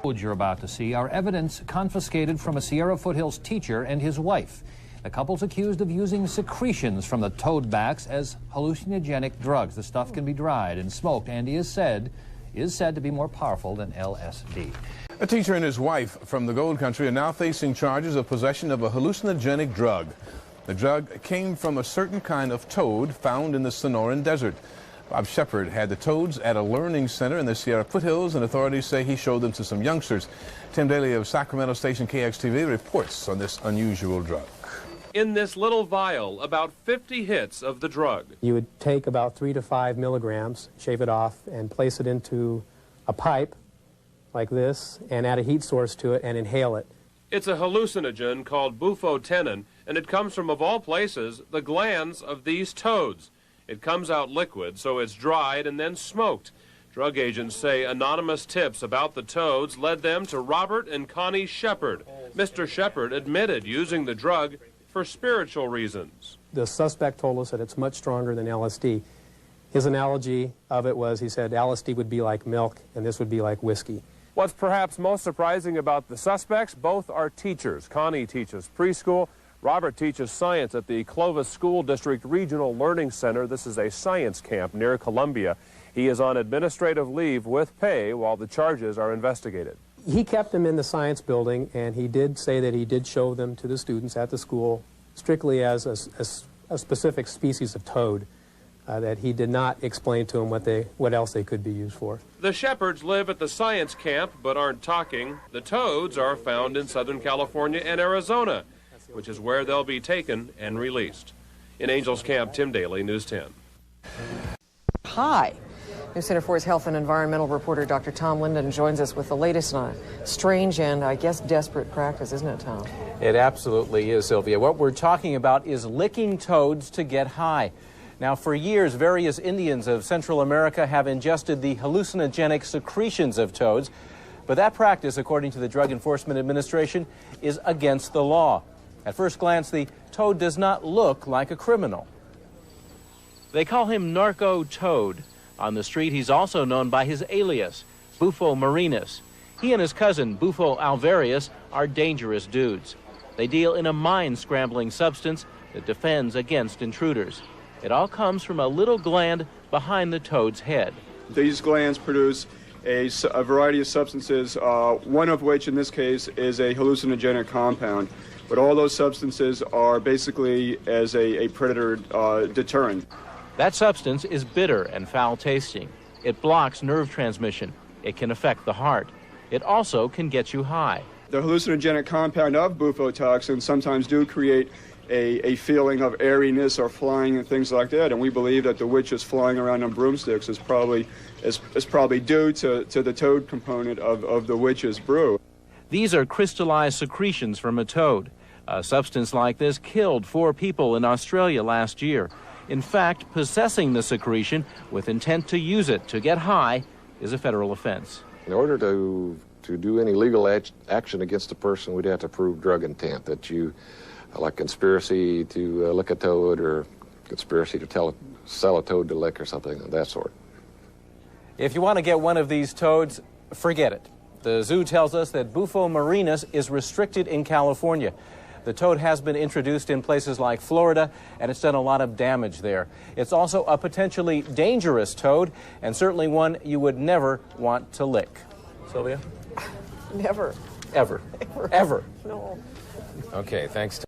What you're about to see are evidence confiscated from a Sierra Foothills teacher and his wife. The couple's accused of using secretions from the toadbacks as hallucinogenic drugs. The stuff can be dried and smoked and is said to be more powerful than LSD. A teacher and his wife from the Gold Country are now facing charges of possession of a hallucinogenic drug. The drug came from a certain kind of toad found in the Sonoran Desert. Bob Shepard had the toads at a learning center in the Sierra Foothills, and authorities say he showed them to some youngsters. Tim Daly of Sacramento station KXTV reports on this unusual drug. In this little vial, about 50 hits of the drug. You would take about 3 to 5 milligrams, shave it off, and place it into a pipe like this, and add a heat source to it and inhale it. It's a hallucinogen called bufotenine, and it comes from, of all places, the glands of these toads. It comes out liquid, so it's dried and then smoked. Drug agents say anonymous tips about the toads led them to Robert and Connie Shepard. Mr. Shepard admitted using the drug for spiritual reasons. The suspect told us that it's much stronger than LSD. His analogy of it was, he said, LSD would be like milk and this would be like whiskey. What's perhaps most surprising about the suspects, both are teachers. Connie teaches preschool. Robert teaches science at the Clovis School District Regional Learning Center. This is a science camp near Columbia. He is on administrative leave with pay while the charges are investigated. He kept them in the science building, and he did say that he did show them to the students at the school strictly as a specific species of toad, that he did not explain to them what else they could be used for. The Shepards live at the science camp but aren't talking. The toads are found in Southern California and Arizona, which is where they'll be taken and released. In Angels Camp, Tim Daly, News 10. Hi. News Center 4's health and environmental reporter Dr. Tom Linden joins us with the latest on a strange and, I guess, desperate practice, isn't it, Tom? It absolutely is, Sylvia. What we're talking about is licking toads to get high. Now, for years, various Indians of Central America have ingested the hallucinogenic secretions of toads, but that practice, according to the Drug Enforcement Administration, is against the law. At first glance, the toad does not look like a criminal. They call him Narco Toad. On the street, he's also known by his alias, Bufo Marinus. He and his cousin, Bufo Alvarius, are dangerous dudes. They deal in a mind-scrambling substance that defends against intruders. It all comes from a little gland behind the toad's head. These glands produce a variety of substances, one of which, in this case, is a hallucinogenic compound. But all those substances are basically as a predator deterrent. That substance is bitter and foul-tasting. It blocks nerve transmission. It can affect the heart. It also can get you high. The hallucinogenic compound of bufotoxins sometimes do create a feeling of airiness or flying and things like that, and we believe that the witches flying around on broomsticks is probably due to the toad component of the witch's brew. These are crystallized secretions from a toad. A substance like this killed 4 people in Australia last year. In fact, possessing the secretion with intent to use it to get high is a federal offense. In order to do any legal action against a person, we'd have to prove drug intent, that you, like conspiracy to lick a toad or conspiracy to sell a toad to lick or something of that sort. If you want to get one of these toads, forget it. The zoo tells us that Bufo Marinus is restricted in California. The toad has been introduced in places like Florida, and it's done a lot of damage there. It's also a potentially dangerous toad, and certainly one you would never want to lick. Sylvia? Never. Ever. Ever. Ever. No. Okay, thanks.